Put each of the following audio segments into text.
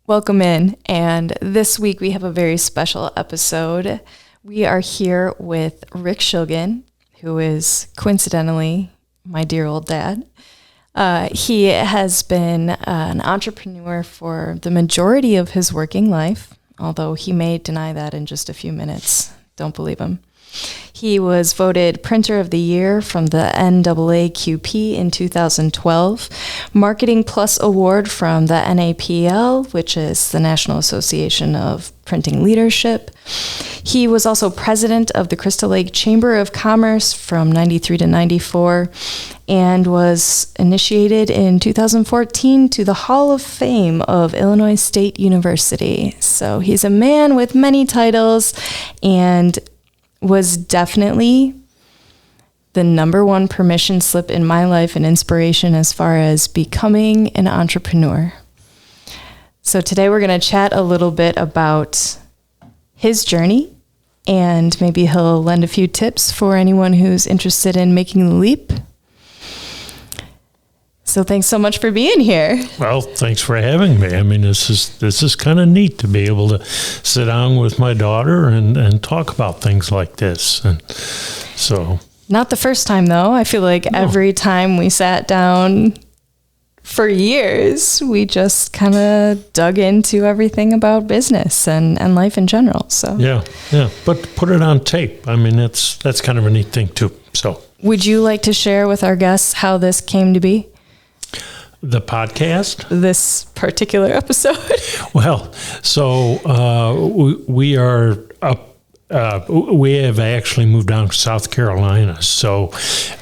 Welcome in. And this week we have a very special episode. We are here with Rick Schildgen, who is coincidentally my dear old dad. He has been an entrepreneur for the majority of his working life, although he may deny that in just a few minutes. Don't believe him. He was voted Printer of the Year from the NAAQP in 2012, Marketing Plus Award from the NAPL, which is the National Association of Printing Leadership. He was also president of the Crystal Lake Chamber of Commerce from 93 to 94 and was initiated in 2014 to the Hall of Fame of Illinois State University. So he's a man with many titles and was definitely the number one permission slip in my life and inspiration as far as becoming an entrepreneur. So today we're going to chat a little bit about his journey, and maybe he'll lend a few tips for anyone who's interested in making the leap. So thanks so much for being here. Well, thanks for having me. I mean, this is kind of neat to be able to sit down with my daughter and talk about things like this. And so, not the first time though. I feel like every time we sat down for years, we just kind of dug into everything about business and life in general. So yeah. But put it on tape. I mean, that's kind of a neat thing too. So, would you like to share with our guests how this came to be? The podcast? This particular episode? Well, so we are up. We have actually moved down to South Carolina. So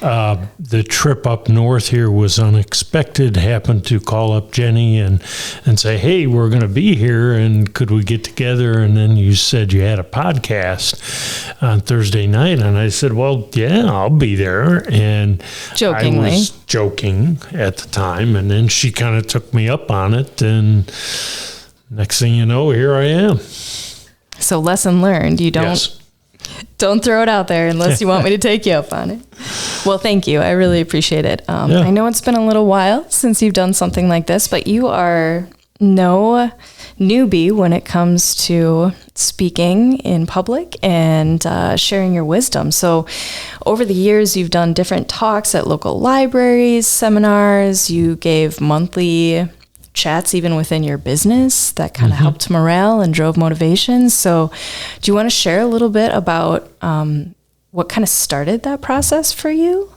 the trip up north here was unexpected. Happened to call up Jenny and say, hey, we're going to be here, and could we get together? And then you said you had a podcast on Thursday night. And I said, well, yeah, I'll be there. And jokingly. I was joking at the time. And then she kind of took me up on it. And next thing you know, here I am. So lesson learned, you don't throw it out there unless you want me to take you up on it. Well, thank you. I really appreciate it. I know it's been a little while since you've done something like this, but you are no newbie when it comes to speaking in public and sharing your wisdom. So over the years, you've done different talks at local libraries, seminars. You gave monthly chats even within your business that kind of helped morale and drove motivation. So do you want to share a little bit about what kind of started that process for you?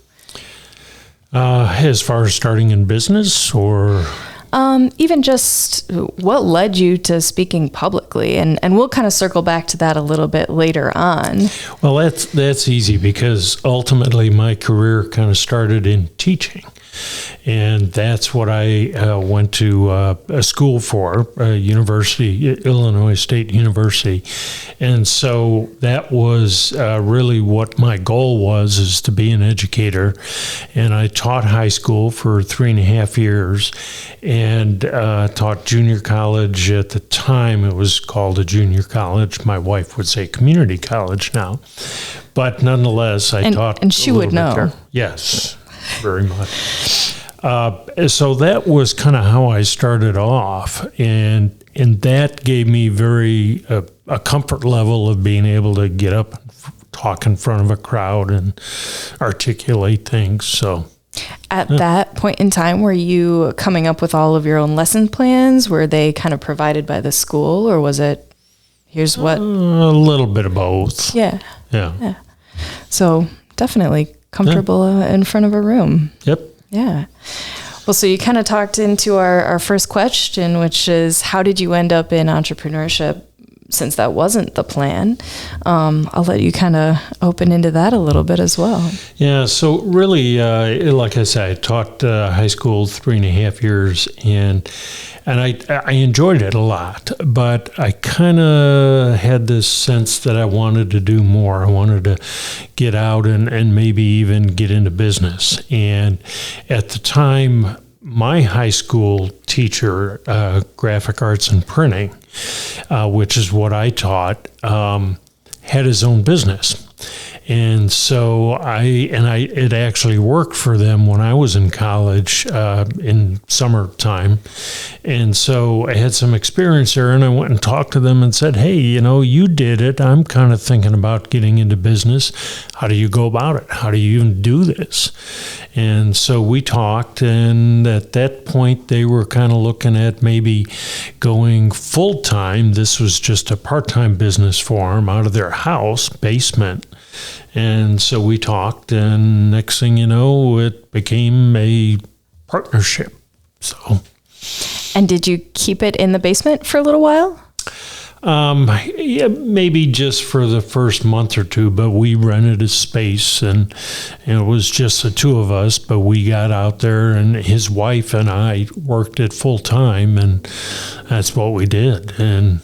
As far as starting in business, or even just what led you to speaking publicly, and we'll kind of circle back to that a little bit later on. Well, that's easy because ultimately my career kind of started in teaching. And that's what I went to a school for, university, Illinois State University. And so that was really what my goal was, is to be an educator. And I taught high school for 3.5 years and taught junior college. At the time, it was called a junior college. My wife would say community college now. But nonetheless, I taught. And she would know. There. Yes. Very much. So that was kind of how I started off, and that gave me a comfort level of being able to get up and talk in front of a crowd and articulate things. So at that point in time, were you coming up with all of your own lesson plans? Were they kind of provided by the school, or was it, here's what? A little bit of both. Yeah. Yeah. So definitely comfortable in front of a room. Yep. Yeah. Well, so you kind of talked into our first question, which is, how did you end up in entrepreneurship, since that wasn't the plan? I'll let you kind of open into that a little bit as well. Yeah, so really, like I said, I taught high school 3.5 years, and I enjoyed it a lot, but I kind of had this sense that I wanted to do more. I wanted to get out and maybe even get into business. And at the time, my high school teacher, graphic arts and printing, which is what I taught, had his own business. And so it actually worked for them when I was in college in summertime. And so I had some experience there, and I went and talked to them and said, hey, you did it. I'm kind of thinking about getting into business. How do you go about it? How do you even do this? And so we talked, and at that point, they were kind of looking at maybe going full-time. This was just a part-time business for them out of their house, basement. And so we talked, and next thing you know, it became a partnership. So. And did you keep it in the basement for a little while? Yeah, maybe just for the first month or two, but we rented a space, and it was just the two of us, but we got out there, and his wife and I worked it full time, and that's what we did. And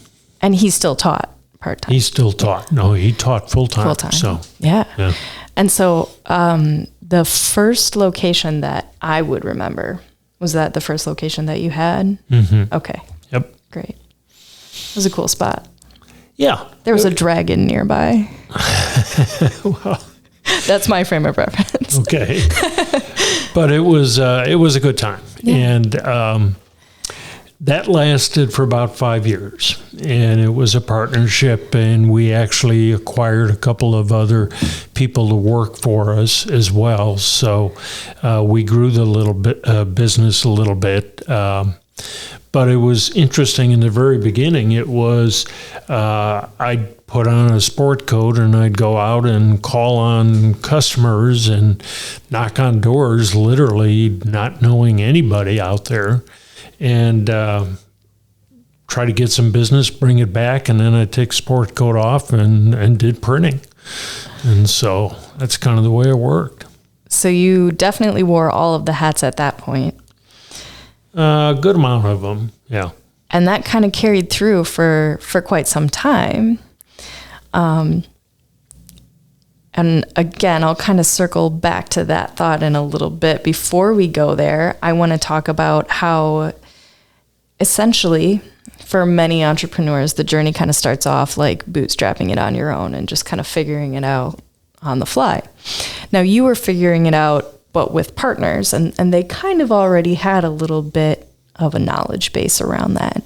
he still taught part-time? He still taught. No, he taught full-time. Full-time. So, yeah. And so the first location that I would remember, was that the first location that you had? Mm-hmm. Okay. Yep. Great. It was a cool spot. Yeah. There was a dragon nearby. Well, that's my frame of reference. Okay. But it was a good time. Yeah. And that lasted for about 5 years, and it was a partnership, and we actually acquired a couple of other people to work for us as well. So we grew the little bit business a little bit. But it was interesting in the very beginning. It was I'd put on a sport coat, and I'd go out and call on customers and knock on doors, literally not knowing anybody out there, and try to get some business, bring it back, and then I'd take sport coat off and did printing. And so that's kind of the way it worked. So you definitely wore all of the hats at that point. A good amount of them, yeah. And that kind of carried through for quite some time. And again, I'll kind of circle back to that thought in a little bit. Before we go there, I want to talk about how essentially for many entrepreneurs, the journey kind of starts off like bootstrapping it on your own and just kind of figuring it out on the fly. Now, you were figuring it out, but with partners, and they kind of already had a little bit of a knowledge base around that.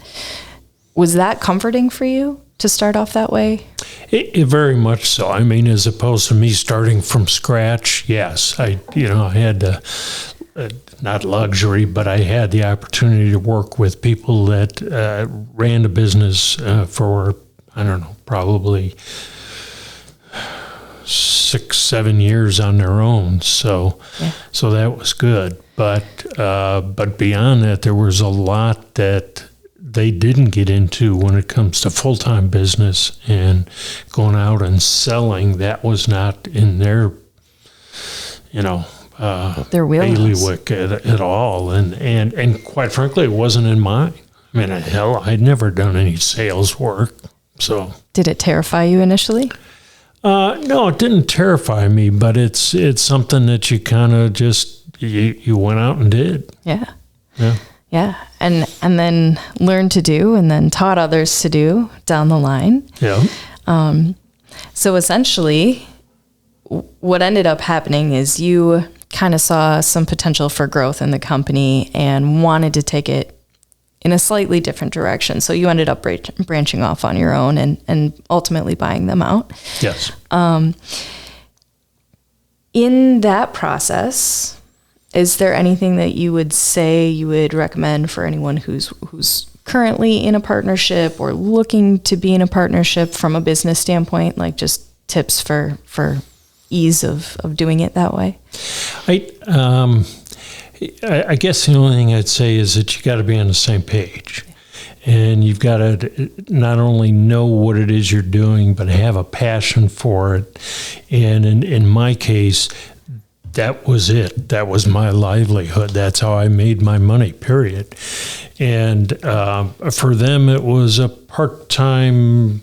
Was that comforting for you to start off that way? It very much so. I mean, as opposed to me starting from scratch, yes. I had the, not luxury, but I had the opportunity to work with people that ran a business for, I don't know, probably 6-7 years on their own, so that was good. But beyond that, there was a lot that they didn't get into when it comes to full-time business and going out and selling. That was not in their, their bailiwick at all, and quite frankly, it wasn't in mine. I mean, hell, I'd never done any sales work. So did it terrify you initially? No, it didn't terrify me, but it's something that you kind of just, you went out and did. Yeah. And then learned to do, and then taught others to do down the line. Yeah. So essentially, what ended up happening is you kind of saw some potential for growth in the company and wanted to take it in a slightly different direction. So you ended up branching off on your own and ultimately buying them out. Yes. In that process, is there anything that you would say you would recommend for anyone who's currently in a partnership or looking to be in a partnership from a business standpoint, like just tips for ease of doing it that way? I guess the only thing I'd say is that you got to be on the same page, and you've got to not only know what it is you're doing, but have a passion for it. And in my case, that was it. That was my livelihood. That's how I made my money, period. And for them, it was a part-time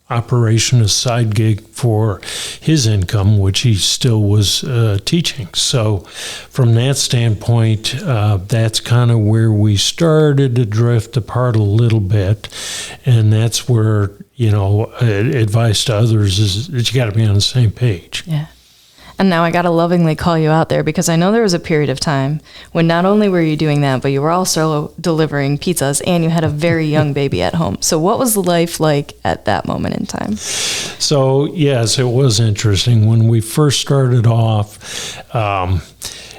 operation, a side gig for his income, which he still was teaching. So from that standpoint, that's kind of where we started to drift apart a little bit. And that's where, advice to others is that you got to be on the same page. Yeah. And now I got to lovingly call you out there, because I know there was a period of time when not only were you doing that, but you were also delivering pizzas and you had a very young baby at home. So what was life like at that moment in time? So, yes, it was interesting. When we first started off,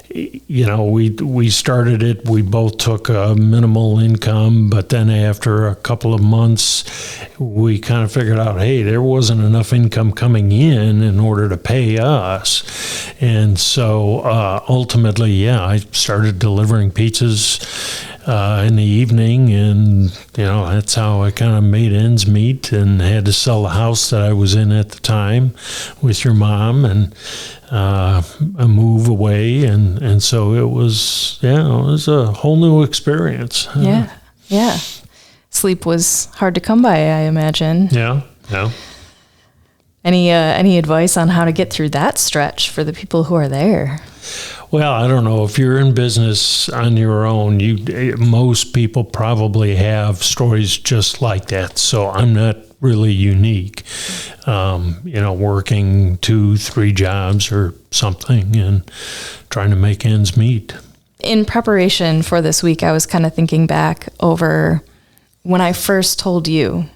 we started it, we both took a minimal income, but then after a couple of months, we kind of figured out, hey, there wasn't enough income coming in order to pay us. And so ultimately, I started delivering pizzas in the evening, and that's how I kind of made ends meet, and had to sell the house that I was in at the time with your mom, and a move away, and so it was a whole new experience. Yeah. Sleep was hard to come by, I imagine. Yeah. Any advice on how to get through that stretch for the people who are there? Well, I don't know. If you're in business on your own, most people probably have stories just like that. So I'm not really unique. Working 2-3 jobs or something and trying to make ends meet. In preparation for this week, I was kind of thinking back over when I first told you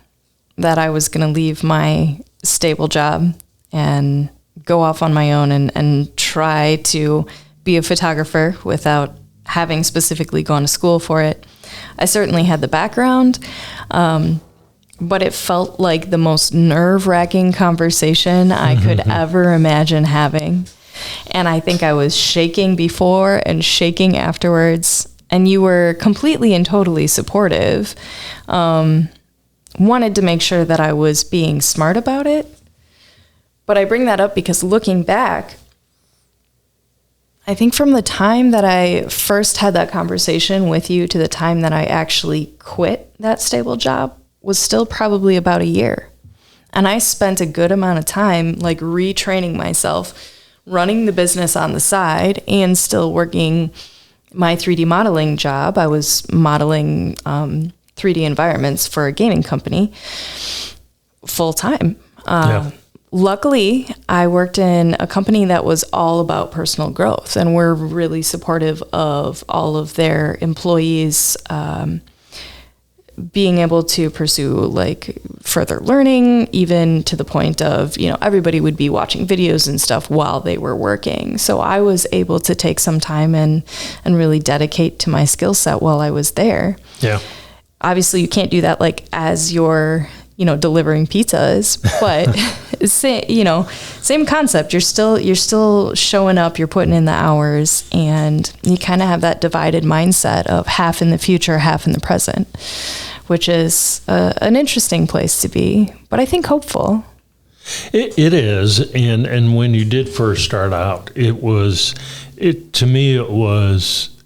that I was going to leave my stable job and go off on my own and try to be a photographer without having specifically gone to school for it. I certainly had the background, but it felt like the most nerve-wracking conversation I could ever imagine having. And I think I was shaking before and shaking afterwards. And you were completely and totally supportive. Wanted to make sure that I was being smart about it. But I bring that up because looking back, I think from the time that I first had that conversation with you to the time that I actually quit that stable job was still probably about a year. And I spent a good amount of time like retraining myself, running the business on the side and still working my 3D modeling job. I was modeling 3D environments for a gaming company full time. Luckily, I worked in a company that was all about personal growth, and we're really supportive of all of their employees being able to pursue like further learning, even to the point of, everybody would be watching videos and stuff while they were working. So I was able to take some time and really dedicate to my skill set while I was there. Yeah. Obviously you can't do that like as you're, delivering pizzas, but same concept. You're still showing up, you're putting in the hours, and you kind of have that divided mindset of half in the future, half in the present, which is an interesting place to be, but I think hopeful. It is. And when you did first start out, to me, it was,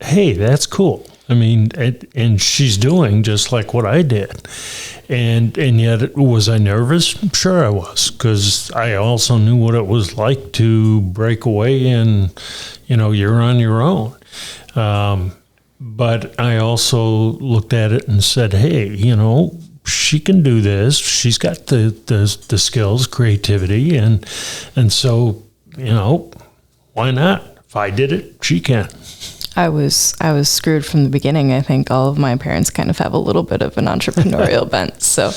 hey, that's cool. I mean, and she's doing just like what I did. And yet, was I nervous? Sure I was, because I also knew what it was like to break away and, you're on your own. But I also looked at it and said, hey, she can do this. She's got the skills, creativity, and so, why not? If I did it, she can. I was screwed from the beginning. I think all of my parents kind of have a little bit of an entrepreneurial bent. So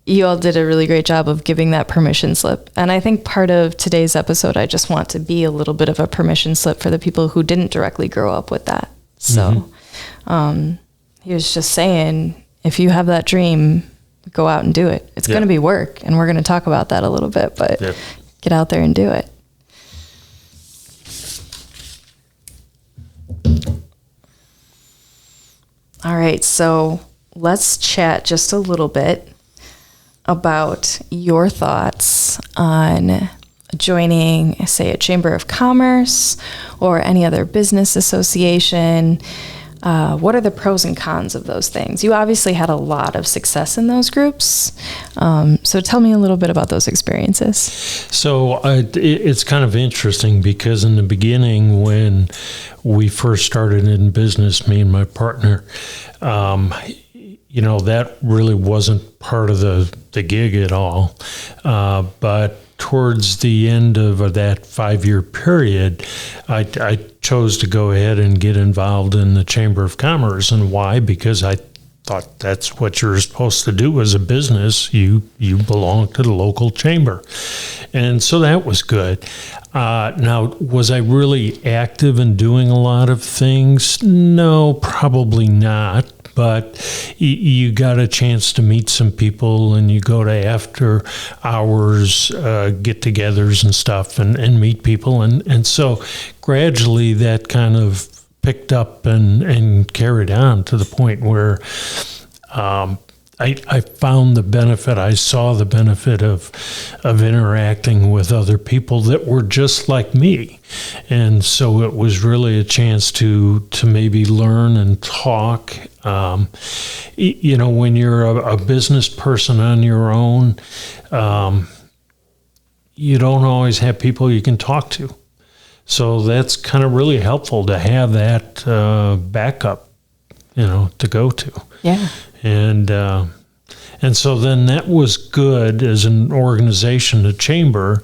you all did a really great job of giving that permission slip. And I think part of today's episode, I just want to be a little bit of a permission slip for the people who didn't directly grow up with that. So he was just saying, if you have that dream, go out and do it. It's going to be work. And we're going to talk about that a little bit, but get out there and do it. All right, so let's chat just a little bit about your thoughts on joining, say, a chamber of commerce or any other business association. What are the pros and cons of those things? You obviously had a lot of success in those groups. So tell me a little bit about those experiences. So it's kind of interesting because in the beginning, when we first started in business, me and my partner, that really wasn't part of the gig at all. But towards the end of that 5-year period, I chose to go ahead and get involved in the Chamber of Commerce. And why? Because I thought that's what you're supposed to do as a business. You belong to the local chamber. And so that was good. Now, was I really active in doing a lot of things? No, probably not. But you got a chance to meet some people, and you go to after hours get-togethers and stuff and meet people. And so gradually that kind of picked up and carried on to the point where I found the benefit, I saw the benefit of interacting with other people that were just like me. And so it was really a chance to maybe learn and talk. When you're a business person on your own, you don't always have people you can talk to. So that's kind of really helpful to have that backup, to go to. Yeah. And so then that was good as an organization, the chamber,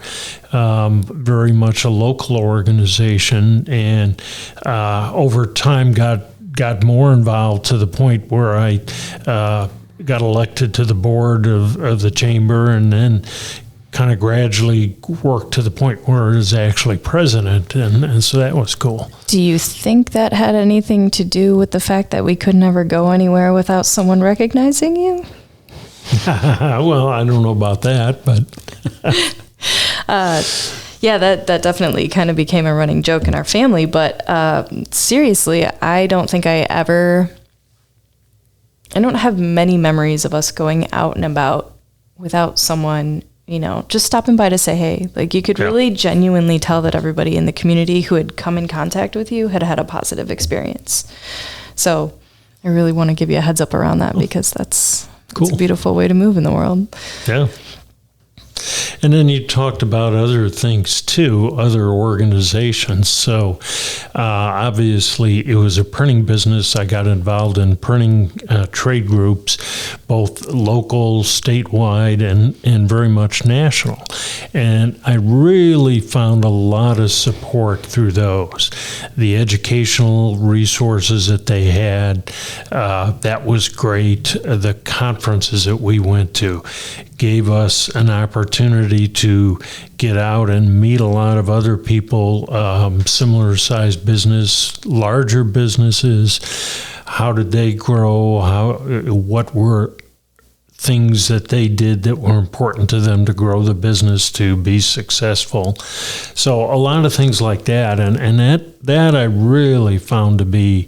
very much a local organization, and over time got more involved to the point where I got elected to the board of the chamber, and then kind of gradually worked to the point where I was actually president, and so that was cool. Do you think that had anything to do with the fact that we could never go anywhere without someone recognizing you? Well, I don't know about that, but yeah, that definitely kind of became a running joke in our family. But seriously, I don't have many memories of us going out and about without someone, just stopping by to say hey. Like, you could really genuinely tell that everybody in the community who had come in contact with you had had a positive experience. So I really want to give you a heads up around that, because that's cool. It's a beautiful way to move in the world. Yeah. And then you talked about other things too, other organizations. So obviously it was a printing business. I got involved in printing trade groups, both local, statewide, and very much national. And I really found a lot of support through those. The educational resources that they had, that was great. The conferences that we went to gave us an opportunity to get out and meet a lot of other people, similar sized business, larger businesses. How did they grow? What were things that they did that were important to them to grow the business to be successful? So a lot of things like that, and that I really found to be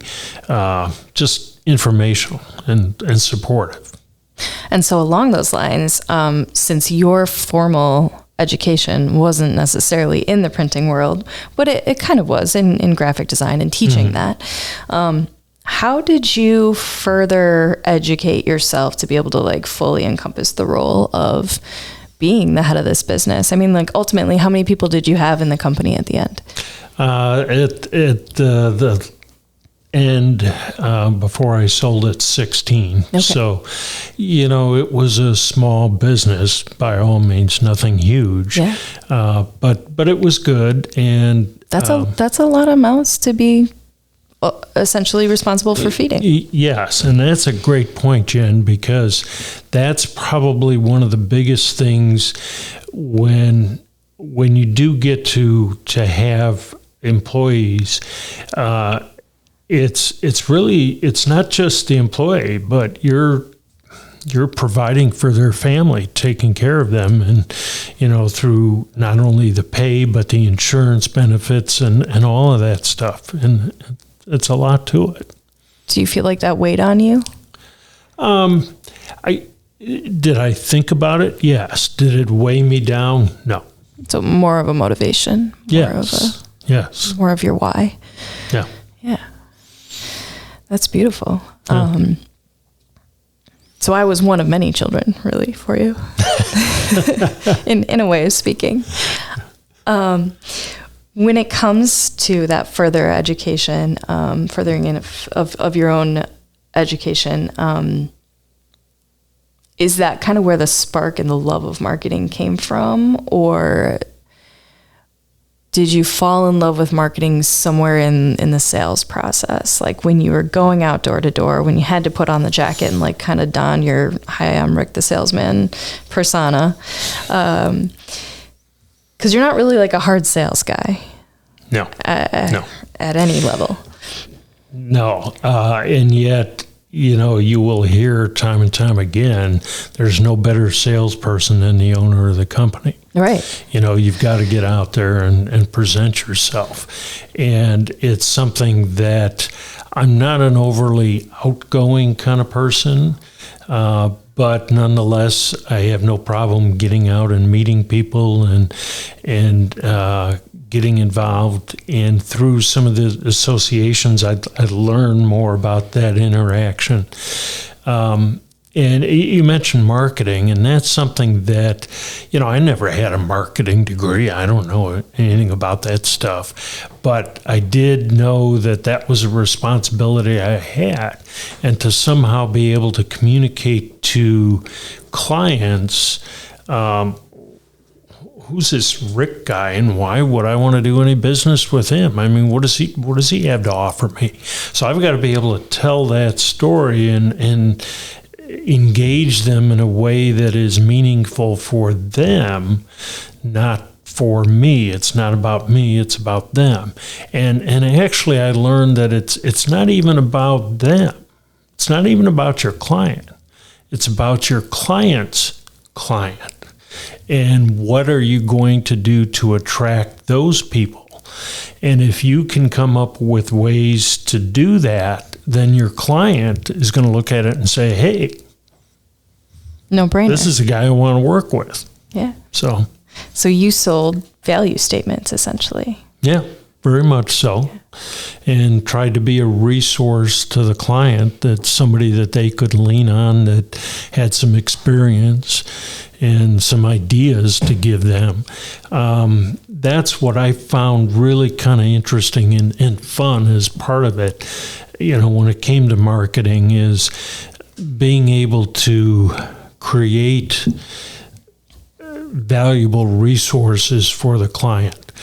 just informational and supportive. And so along those lines, since your formal education wasn't necessarily in the printing world, but it kind of was in graphic design and teaching that, how did you further educate yourself to be able to fully encompass the role of being the head of this business? I mean, ultimately, how many people did you have in the company at the end? And before I sold it, 16. Okay. So, it was a small business by all means, nothing huge. Yeah. But it was good, and that's a lot of mouths to be essentially responsible for feeding. Yes, and that's a great point, Jen, because that's probably one of the biggest things when you do get to have employees. It's not just the employee, but you're providing for their family, taking care of them, and through not only the pay but the insurance benefits and all of that stuff, and it's a lot to it. Do you feel like that weighed on you? Did I think about it? Yes. Did it weigh me down? No. So more of a motivation. Yes. More of your why. Yeah. Yeah. That's beautiful. So I was one of many children, really, for you, in a way of speaking. When it comes to that further education, furthering in of your own education, is that kind of where the spark and the love of marketing came from, or did you fall in love with marketing somewhere in the sales process? Like when you were going out door to door, when you had to put on the jacket and like kind of don your, hi, I'm Rick the salesman persona. Because you're not really like a hard sales guy. No. No. At any level. No. And yet, you will hear time and time again, there's no better salesperson than the owner of the company. Right. You've got to get out there and present yourself. And it's something that I'm not an overly outgoing kind of person, but nonetheless, I have no problem getting out and meeting people and getting involved. And through some of the associations, I learn more about that interaction. And you mentioned marketing, and that's something that, I never had a marketing degree. I don't know anything about that stuff. But I did know that was a responsibility I had. And to somehow be able to communicate to clients, who's this Rick guy and why would I want to do any business with him? I mean, what does he have to offer me? So I've got to be able to tell that story and engage them in a way that is meaningful for them, not for me. It's not about me, it's about them. And actually I learned that it's not even about them. It's not even about your client. It's about your client's client. And what are you going to do to attract those people? And if you can come up with ways to do that, then your client is going to look at it and say, hey, no brainer. This is a guy I want to work with. Yeah. So you sold value statements, essentially. Yeah, very much so. And tried to be a resource to the client, that somebody that they could lean on that had some experience and some ideas to give them. That's what I found really kind of interesting and fun as part of it. When it came to marketing, is being able to create valuable resources for the client.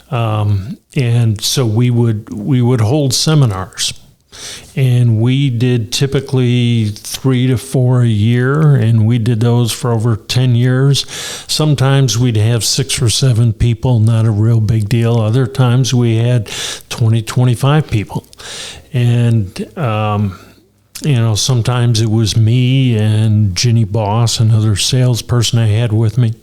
And so we would hold seminars. And we did typically 3 to 4 a year, and we did those for over 10 years. Sometimes we'd have 6 or 7 people, not a real big deal. Other times we had 20, 25 people. And, sometimes it was me and Ginny Boss, another salesperson I had with me.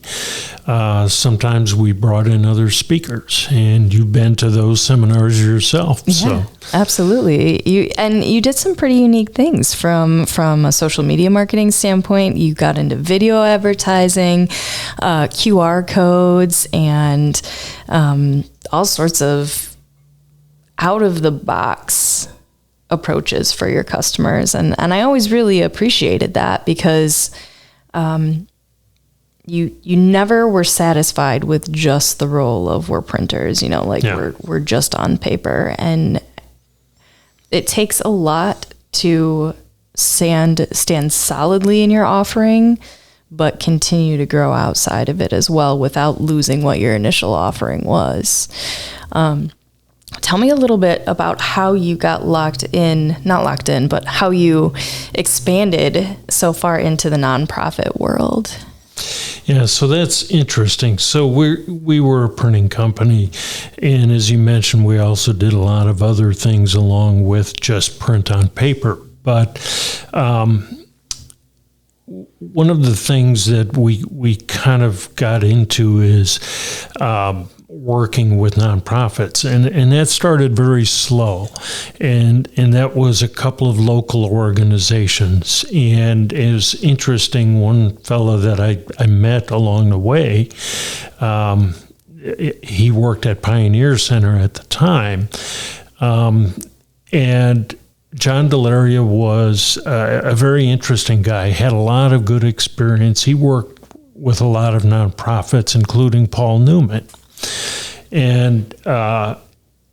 Sometimes we brought in other speakers, and you've been to those seminars yourself. Yeah, so absolutely. You did some pretty unique things from a social media marketing standpoint. You got into video advertising, QR codes, and all sorts of out of the box approaches for your customers. And I always really appreciated that, because you never were satisfied with just the role of we're printers, we're just on paper. And it takes a lot to stand solidly in your offering, but continue to grow outside of it as well without losing what your initial offering was. Tell me a little bit about how you got not locked in, but how you expanded so far into the nonprofit world. Yeah, so that's interesting. So we were a printing company, and as you mentioned, we also did a lot of other things along with just print on paper. But one of the things that we kind of got into is working with nonprofits, and that started very slow, and that was a couple of local organizations. And it was interesting, one fellow that I met along the way, he worked at Pioneer Center at the time, and John Delaria was a very interesting guy, had a lot of good experience. He worked with a lot of nonprofits, including Paul Newman. And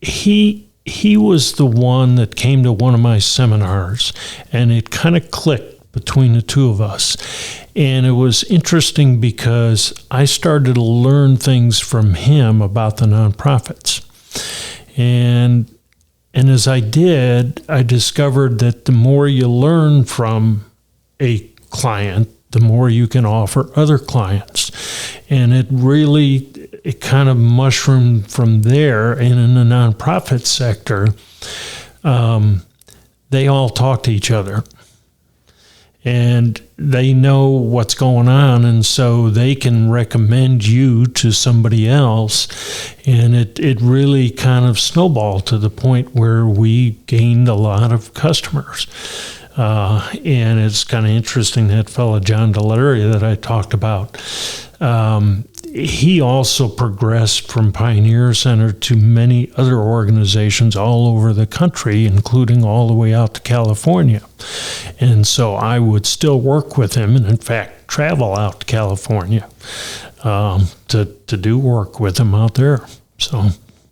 he was the one that came to one of my seminars, and it kind of clicked between the two of us. And it was interesting because I started to learn things from him about the nonprofits. And as I did, I discovered that the more you learn from a client, the more you can offer other clients. And it kind of mushroomed from there. And in the nonprofit sector, they all talk to each other. And they know what's going on, and so they can recommend you to somebody else. And it really kind of snowballed to the point where we gained a lot of customers. And it's kind of interesting, that fellow John Delaria that I talked about, he also progressed from Pioneer Center to many other organizations all over the country, including all the way out to California. And so I would still work with him, and in fact travel out to California to do work with him out there. So,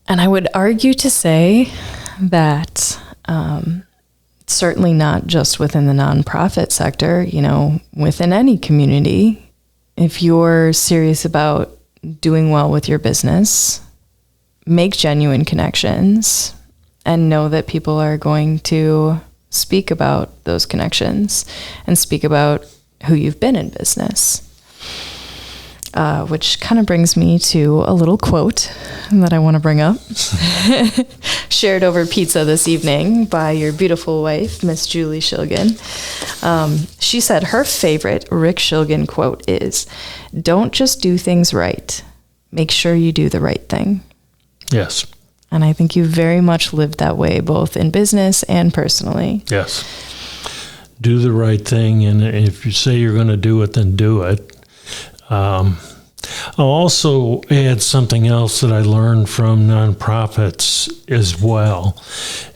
and I would argue to say that certainly not just within the nonprofit sector, within any community, if you're serious about doing well with your business, make genuine connections and know that people are going to speak about those connections and speak about who you've been in business. Which kind of brings me to a little quote that I want to bring up. Shared over pizza this evening by your beautiful wife, Miss Julie Schildgen. She said her favorite Rick Schildgen quote is, "Don't just do things right. Make sure you do the right thing." Yes. And I think you very much lived that way, both in business and personally. Yes. Do the right thing, and if you say you're going to do it, then do it. I'll also add something else that I learned from nonprofits as well,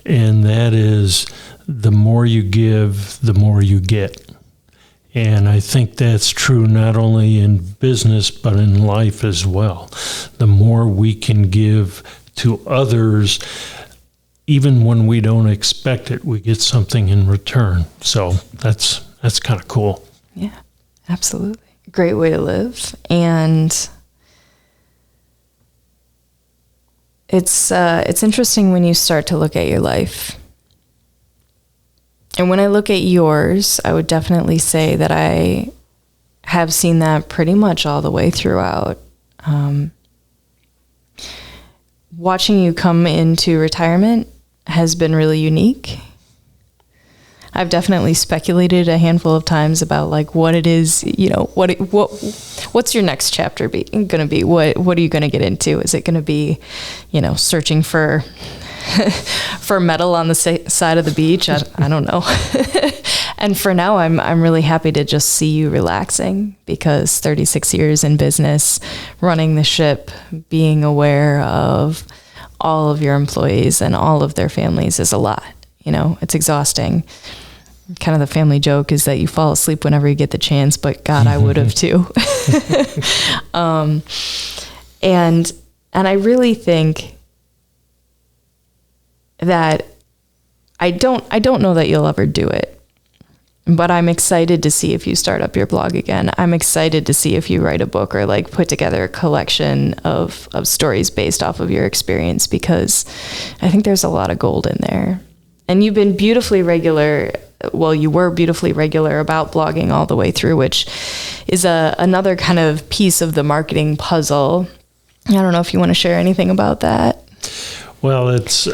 and that is the more you give, the more you get. And I think that's true not only in business, but in life as well. The more we can give to others, even when we don't expect it, we get something in return. So that's kind of cool. Yeah, absolutely. Great way to live. And it's interesting when you start to look at your life. And when I look at yours, I would definitely say that I have seen that pretty much all the way throughout. Watching you come into retirement has been really unique. I've definitely speculated a handful of times about like what it is, what's your next chapter going to be? What are you going to get into? Is it going to be, searching for metal on the side of the beach? I don't know. And for now, I'm really happy to just see you relaxing, because 36 years in business, running the ship, being aware of all of your employees and all of their families is a lot. It's exhausting. Kind of the family joke is that you fall asleep whenever you get the chance, but God, I would have too. And I really think that I don't know that you'll ever do it, but I'm excited to see if you start up your blog again. I'm excited to see if you write a book or like put together a collection of stories based off of your experience, because I think there's a lot of gold in there. And you've been beautifully regular. Well, you were beautifully regular about blogging all the way through, which is another kind of piece of the marketing puzzle. I don't know if you want to share anything about that. Well, it's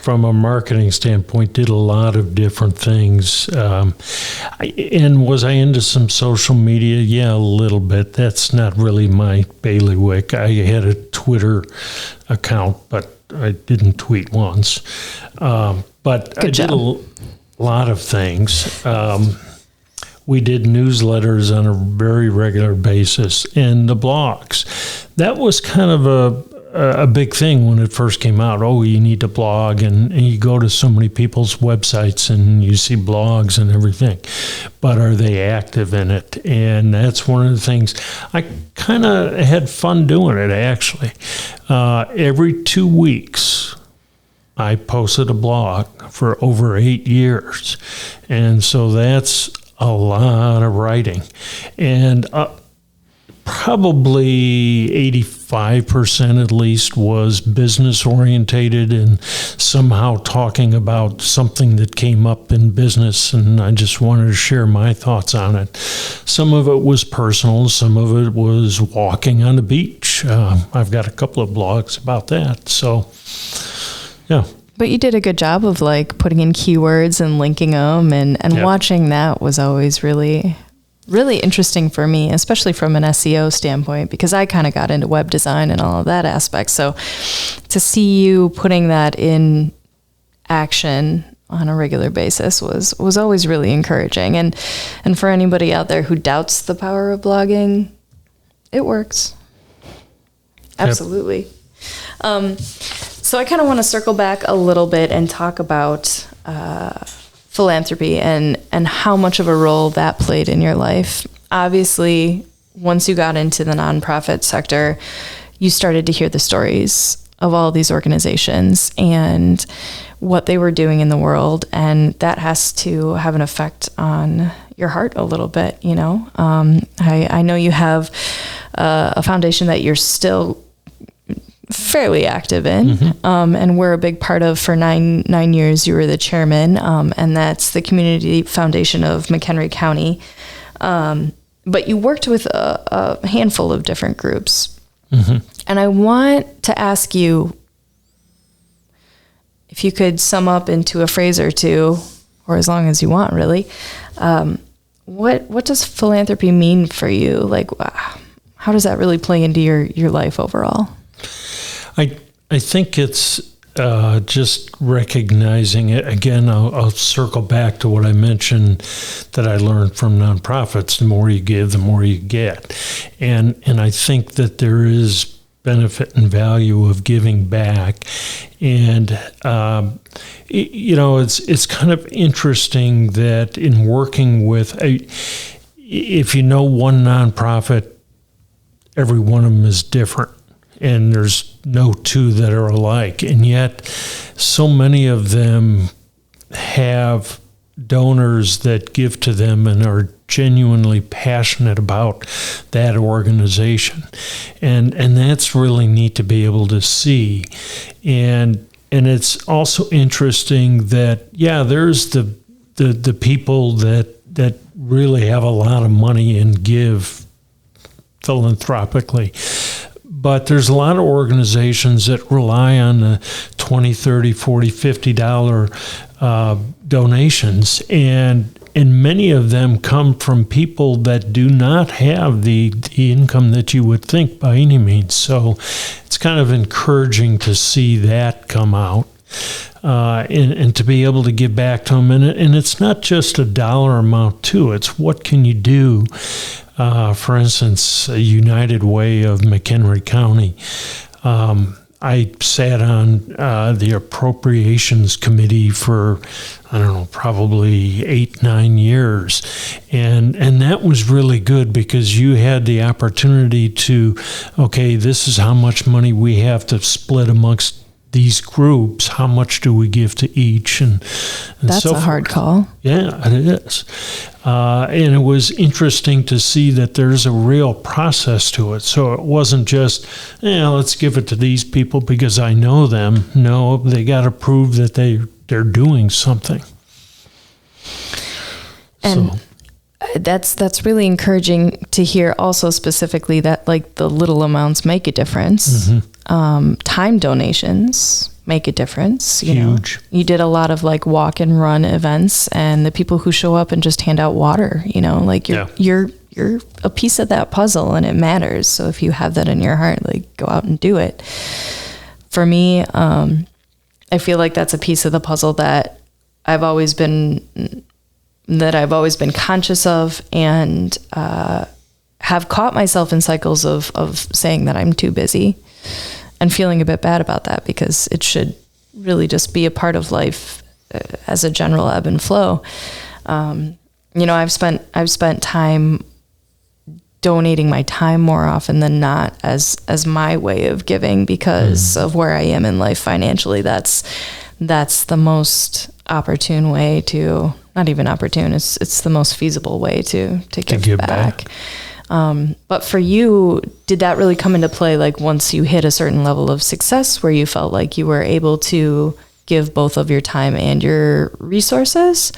from a marketing standpoint, did a lot of different things. And was I into some social media? Yeah, a little bit. That's not really my bailiwick. I had a Twitter account, but I didn't tweet once. But Good job. I did a lot of things. We did newsletters on a very regular basis, and the blogs. That was kind of a big thing when it first came out. Oh, you need to blog, and you go to so many people's websites and you see blogs and everything, but are they active in it? And that's one of the things. I kind of had fun doing it, actually. Every 2 weeks, I posted a blog for over 8 years, and so that's a lot of writing. And probably 85% at least was business orientated and somehow talking about something that came up in business, and I just wanted to share my thoughts on it. Some of it was personal, some of it was walking on the beach. I've got a couple of blogs about that. So, yeah. But you did a good job of like putting in keywords and linking them, and Yep. Watching that was always really interesting for me, especially from an SEO standpoint, because I kind of got into web design and all of that aspect. So to see you putting that in action on a regular basis was always really encouraging. And for anybody out there who doubts the power of blogging, it works. Absolutely. Yep. So I kind of want to circle back a little bit and talk about philanthropy and how much of a role that played in your life. Obviously, once you got into the nonprofit sector, you started to hear the stories of all these organizations and what they were doing in the world, and that has to have an effect on your heart a little bit, you know. I know you have a foundation that you're still fairly active in, mm-hmm. And we're a big part of. For nine years you were the chairman, and that's the Community Foundation of McHenry County, but you worked with a handful of different groups, mm-hmm. and I want to ask you if you could sum up into a phrase or two, or as long as you want, really, what does philanthropy mean for you? Like, how does that really play into your life overall? I think it's just recognizing it. Again, I'll circle back to what I mentioned that I learned from nonprofits. The more you give, the more you get. And I think that there is benefit and value of giving back. And, it's kind of interesting that in working with, if you know one nonprofit, every one of them is different. And there's no two that are alike. And yet so many of them have donors that give to them and are genuinely passionate about that organization. And that's really neat to be able to see. And it's also interesting that, there's the people that really have a lot of money and give philanthropically. But there's a lot of organizations that rely on the $20, $30, $40, $50 donations, and many of them come from people that do not have the income that you would think by any means. So it's kind of encouraging to see that come out. And to be able to give back to them. And it's not just a dollar amount too, it's what can you do. For instance, a United Way of McHenry County. I sat on the appropriations committee for, probably 8-9 years. And that was really good because you had the opportunity to, this is how much money we have to split amongst these groups. How much do we give to each? And that's so a hard call. Yeah, it is. And it was interesting to see that there's a real process to it. So it wasn't just, let's give it to these people because I know them. No, they got to prove that they're doing something. And that's really encouraging to hear also specifically that like the little amounts make a difference. Mm-hmm. Time donations make a difference. Huge. You did a lot of like walk and run events, and the people who show up and just hand out water, you're a piece of that puzzle, and it matters. So if you have that in your heart, like go out and do it. For me, I feel like that's a piece of the puzzle that I've always been conscious of, and have caught myself in cycles of saying that I'm too busy and feeling a bit bad about that, because it should really just be a part of life as a general ebb and flow. I've spent time donating my time more often than not as my way of giving, because of where I am in life financially. That's the most opportune way to, not even opportune, it's the most feasible way to give back. But for you, did that really come into play like once you hit a certain level of success where you felt like you were able to give both of your time and your resources?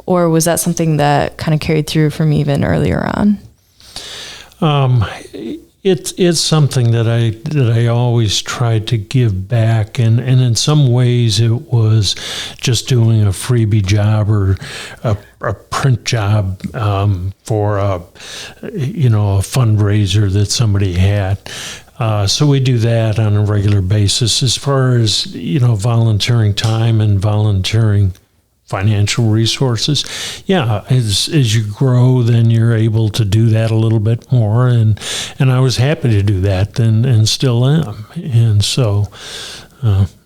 Or was that something that kind of carried through from even earlier on? It's something that I always tried to give back, and in some ways it was just doing a freebie job or a print job for a fundraiser that somebody had. So we do that on a regular basis. As far as volunteering time and volunteering financial resources, as you grow, then you're able to do that a little bit more, and I was happy to do that and still am, and so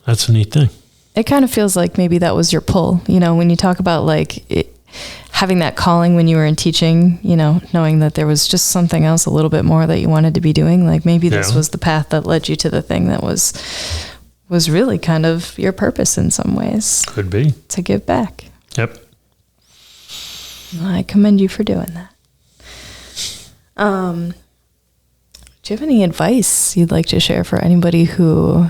that's a neat thing. It kind of feels like maybe that was your pull, when you talk about having that calling when you were in teaching, knowing that there was just something else a little bit more that you wanted to be doing, like maybe this was the path that led you to the thing that was really kind of your purpose in some ways. Could be. To give back. Yep. Well, I commend you for doing that. Do you have any advice you'd like to share for anybody who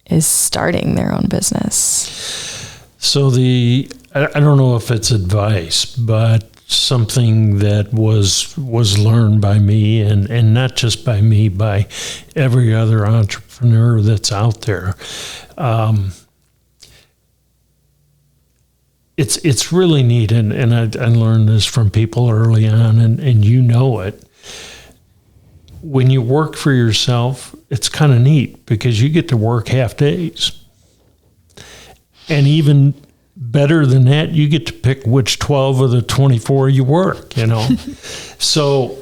is starting their own business? So I don't know if it's advice, but something that was learned by me, and not just by me, by every other entrepreneur that's out there. It's really neat, and I learned this from people early on, and it. When you work for yourself, it's kind of neat because you get to work half days. And even better than that, you get to pick which 12 of the 24 you work, So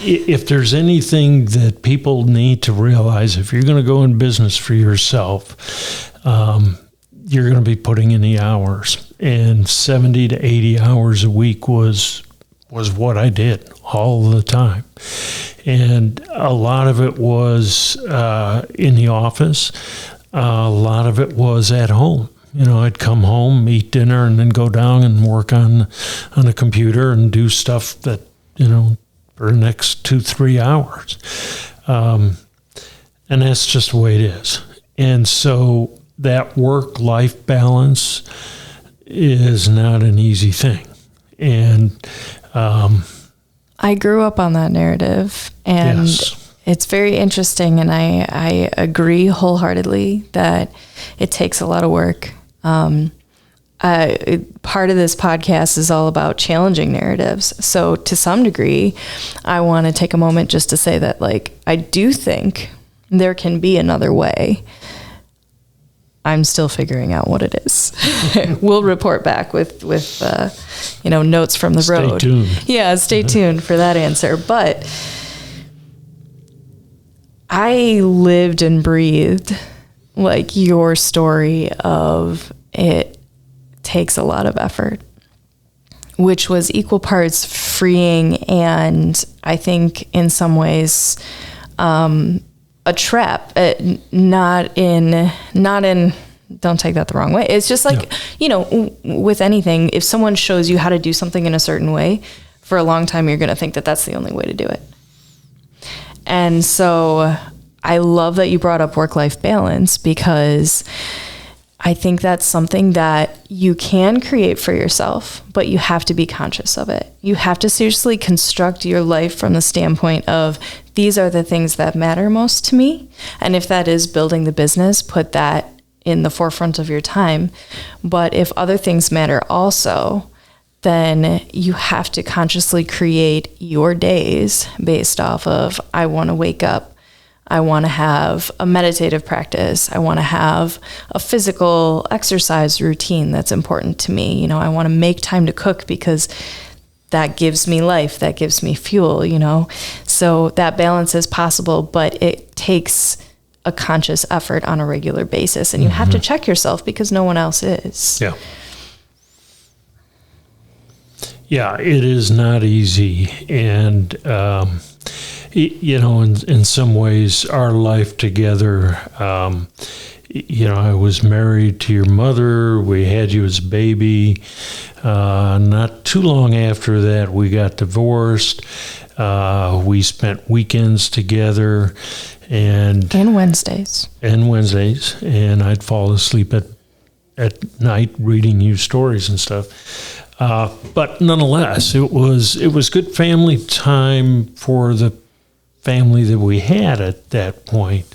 if there's anything that people need to realize, if you're going to go in business for yourself, you're going to be putting in the hours. And 70 to 80 hours a week was what I did all the time. And a lot of it was in the office. A lot of it was at home. I'd come home, eat dinner, and then go down and work on a computer and do stuff that, for the next 2-3 hours. And that's just the way it is. And so that work-life balance is not an easy thing. And I grew up on that narrative, and it's very interesting, and I agree wholeheartedly that it takes a lot of work. Part of this podcast is all about challenging narratives. So to some degree, I want to take a moment just to say that, I do think there can be another way. I'm still figuring out what it is. We'll report back with notes from the road. Stay tuned. Yeah, stay tuned for that answer. But I lived and breathed your story of it takes a lot of effort, which was equal parts freeing and I think in some ways a trap. Not in don't take that the wrong way. It's just with anything, if someone shows you how to do something in a certain way, for a long time you're going to think that that's the only way to do it. And so I love that you brought up work-life balance, because I think that's something that you can create for yourself, but you have to be conscious of it. You have to seriously construct your life from the standpoint of, these are the things that matter most to me. And if that is building the business, put that in the forefront of your time. But if other things matter also, then you have to consciously create your days based off of, I want to wake up, I want to have a meditative practice, I want to have a physical exercise routine that's important to me. I want to make time to cook because that gives me life, that gives me fuel, So that balance is possible, but it takes a conscious effort on a regular basis, and you have to check yourself because no one else is. Yeah. Yeah, it is not easy. And, in some ways, our life together, I was married to your mother. We had you as a baby. Not too long after that, we got divorced. We spent weekends together. And Wednesdays. And I'd fall asleep at night reading you stories and stuff. But nonetheless, it was good family time for the family that we had at that point.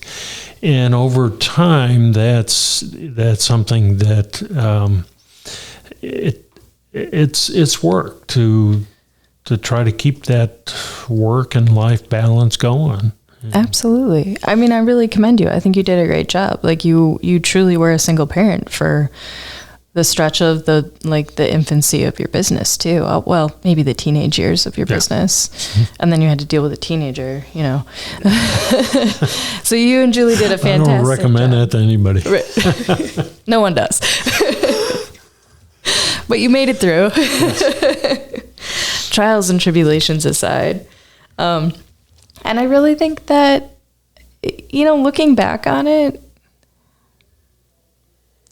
And over time, that's something that it's work to try to keep that work and life balance going. Absolutely. I mean, I really commend you. I think you did a great job. Like you truly were a single parent for the stretch of the infancy of your business too. Well, maybe the teenage years of your business. And then you had to deal with a teenager, So you and Julie did a fantastic I don't recommend job. that to anybody. No one does. But you made it through. Trials and tribulations aside. And I really think that, looking back on it,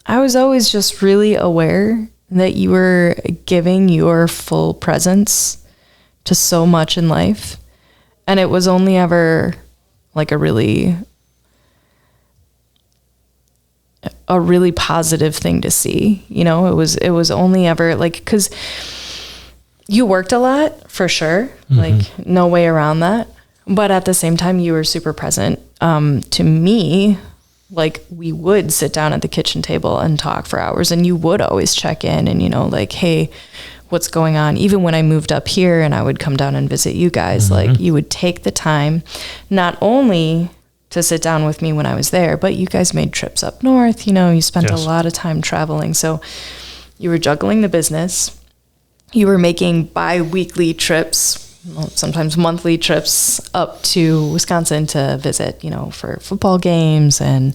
I was always just really aware that you were giving your full presence to so much in life. And it was only ever like a really positive thing to see. It was only ever because you worked a lot for sure, no way around that. But at the same time, you were super present. To me, we would sit down at the kitchen table and talk for hours, and you would always check in and, hey, what's going on? Even when I moved up here and I would come down and visit you guys, you would take the time not only to sit down with me when I was there, but you guys made trips up north. You spent a lot of time traveling. So you were juggling the business. You were making bi-weekly trips, sometimes monthly trips up to Wisconsin to visit, for football games and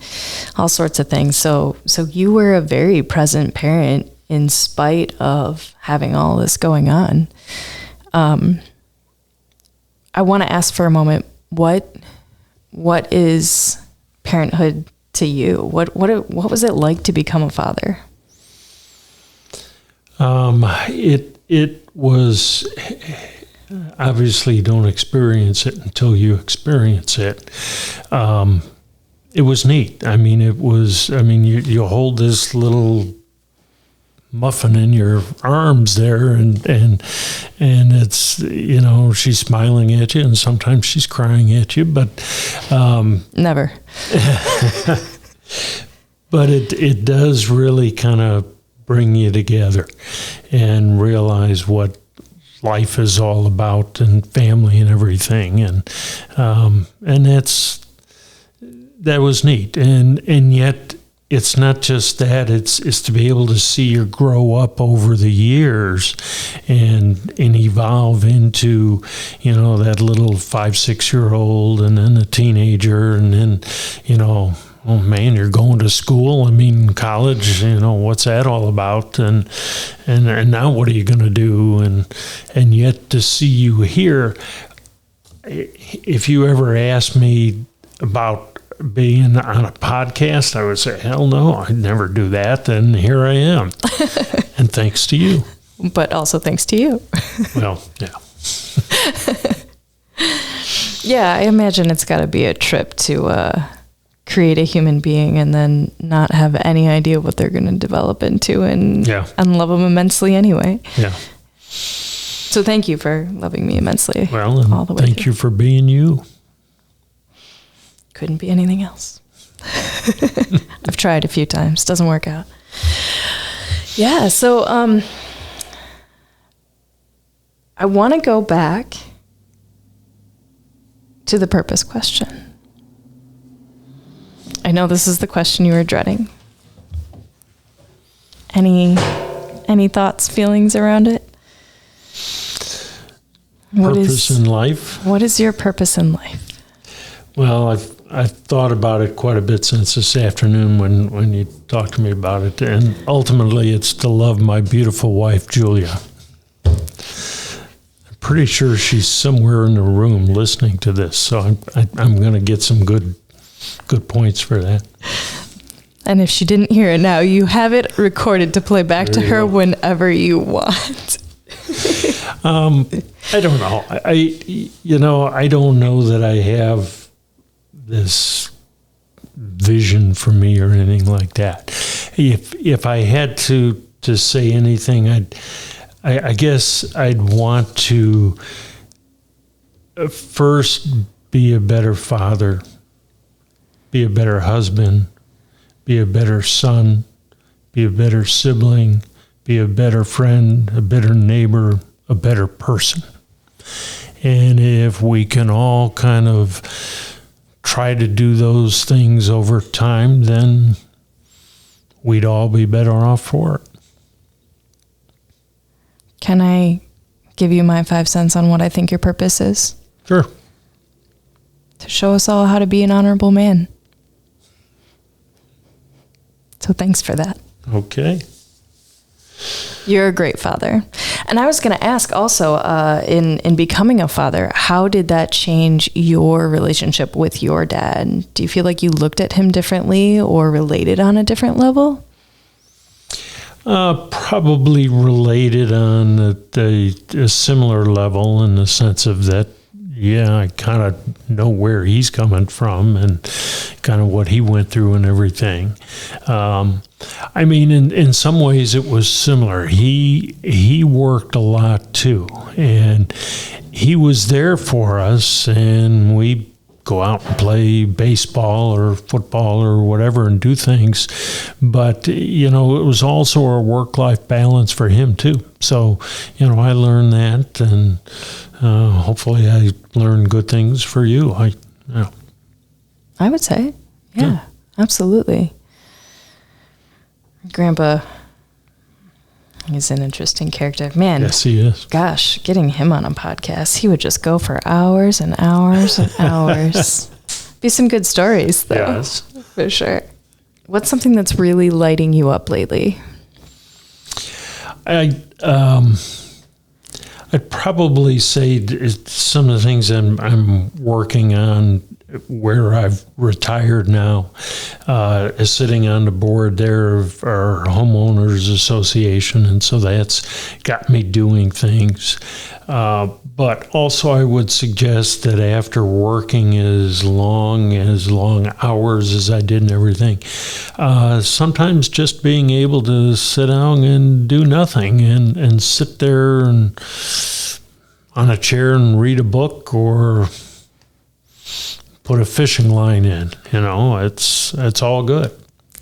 all sorts of things. So you were a very present parent in spite of having all this going on. I want to ask for a moment, what is parenthood to you? What was it like to become a father? It was... Obviously, you don't experience it until you experience it. It was neat. You hold this little muffin in your arms there, and it's, she's smiling at you, and sometimes she's crying at you, but never. But it does really kind of bring you together and realize what life is all about, and family and everything, and that was neat, and yet it's not just that, it's to be able to see you grow up over the years and evolve into that little 5-6-year-old, and then a teenager, and then oh man, you're going to school. College, what's that all about? And now what are you going to do? And yet to see you here, if you ever asked me about being on a podcast, I would say, hell no, I'd never do that. And here I am. And thanks to you. But also thanks to you. Well, yeah. Yeah, I imagine it's got to be a trip to create a human being and then not have any idea what they're going to develop into, and love them immensely anyway. Yeah. So thank you for loving me immensely. Well, and all the way thank through. you for being you. Couldn't be anything else. I've tried a few times. Doesn't work out. Yeah. So I want to go back to the purpose question. I know this is the question you were dreading. Any thoughts, feelings around it? Purpose in life? What is your purpose in life? Well, I thought about it quite a bit since this afternoon when you talked to me about it, and ultimately it's to love my beautiful wife, Julia. I'm pretty sure she's somewhere in the room listening to this, so I'm going to get some good points for that. And if she didn't hear it now, you have it recorded to play back to her whenever you want. I don't know. I don't know that I have this vision for me or anything like that. If I had to say anything, I guess I'd want to first be a better father, be a better husband, be a better son, be a better sibling, be a better friend, a better neighbor, a better person. And if we can all kind of try to do those things over time, then we'd all be better off for it. Can I give you my 5 cents on what I think your purpose is? Sure. To show us all how to be an honorable man. So thanks for that. Okay. You're a great father. And I was going to ask also, in becoming a father, how did that change your relationship with your dad? Do you feel like you looked at him differently or related on a different level? Probably related on a similar level in the sense of that, yeah, I kind of know where he's coming from and kind of what he went through and everything. I mean, in some ways it was similar. He worked a lot too, and he was there for us, and we go out and play baseball or football or whatever and do things. But, it was also a work-life balance for him too. So, I learned that, and hopefully I learned good things for you. I would say, yeah, absolutely. Grandpa is an interesting character. Man, yes, he is. Gosh, getting him on a podcast, he would just go for hours and hours and hours. Be some good stories, though. Yes. For sure. What's something that's really lighting you up lately? I'd probably say some of the things I'm working on where I've retired now is sitting on the board there of our homeowners association, and so that's got me doing things. But also I would suggest that after working as long hours as I did and everything, sometimes just being able to sit down and do nothing and sit there and on a chair and read a book or put a fishing line in, it's all good.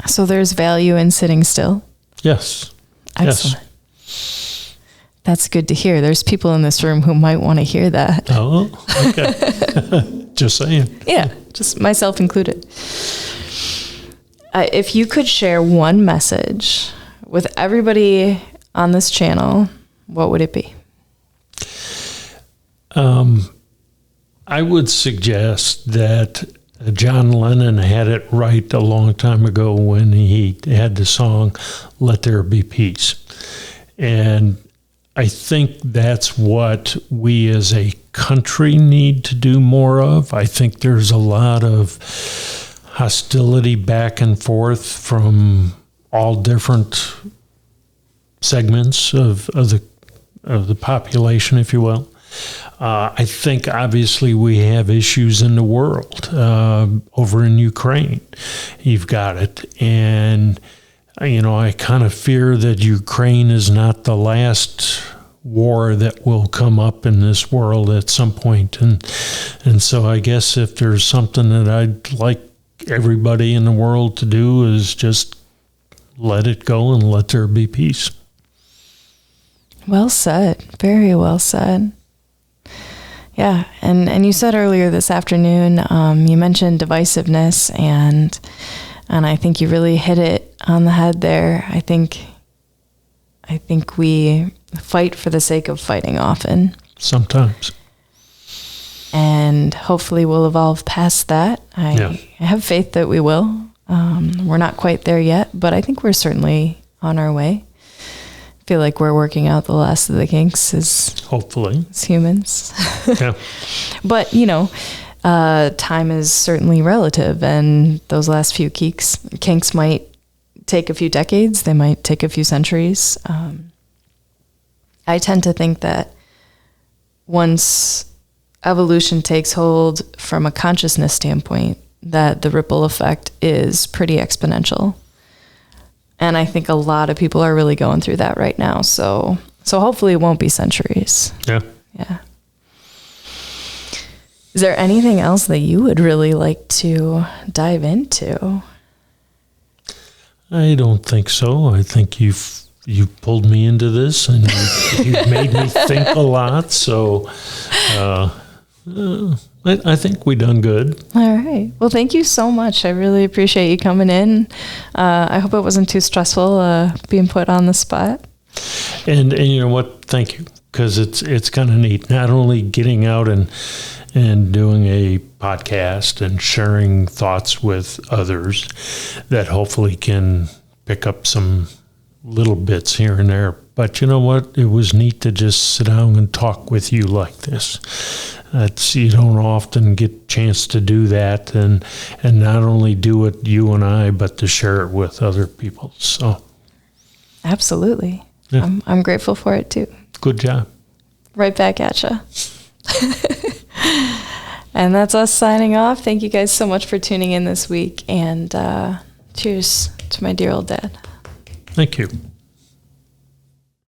So there's value in sitting still? Yes. Excellent. Yes. That's good to hear. There's people in this room who might want to hear that. Oh, okay. Just saying. Yeah, just myself included. If you could share one message with everybody on this channel, what would it be? I would suggest that John Lennon had it right a long time ago when he had the song, "Let There Be Peace." And I think that's what we as a country need to do more of. I think there's a lot of hostility back and forth from all different segments of the population, if you will. I think obviously we have issues in the world. Over in Ukraine, you've got it. And, I kind of fear that Ukraine is not the last war that will come up in this world at some point. And so I guess if there's something that I'd like everybody in the world to do is just let it go and let there be peace. Well said. Very well said. Yeah, and you said earlier this afternoon, you mentioned divisiveness, and I think you really hit it on the head there. I think we fight for the sake of fighting often. Sometimes. And hopefully we'll evolve past that. I have faith that we will. We're not quite there yet, but I think we're certainly on our way. I feel like we're working out the last of the kinks hopefully as humans. Yeah. But, time is certainly relative, and those last few kinks might take a few decades. They might take a few centuries. I tend to think that once evolution takes hold from a consciousness standpoint, that the ripple effect is pretty exponential. And I think a lot of people are really going through that right now. So hopefully it won't be centuries. Yeah. Yeah. Is there anything else that you would really like to dive into? I don't think so. I think you pulled me into this, and you've made me think a lot. So I think we done good. All right. Well, thank you so much. I really appreciate you coming in. I hope it wasn't too stressful being put on the spot. And you know what? Thank you, because it's kind of neat. Not only getting out and doing a podcast and sharing thoughts with others that hopefully can pick up some little bits here and there. But you know what? It was neat to just sit down and talk with you like this. You don't often get a chance to do that, and not only do it you and I, but to share it with other people. So, absolutely, yeah. I'm grateful for it too. Good job. Right back at you. And that's us signing off. Thank you guys so much for tuning in this week, and cheers to my dear old dad. Thank you.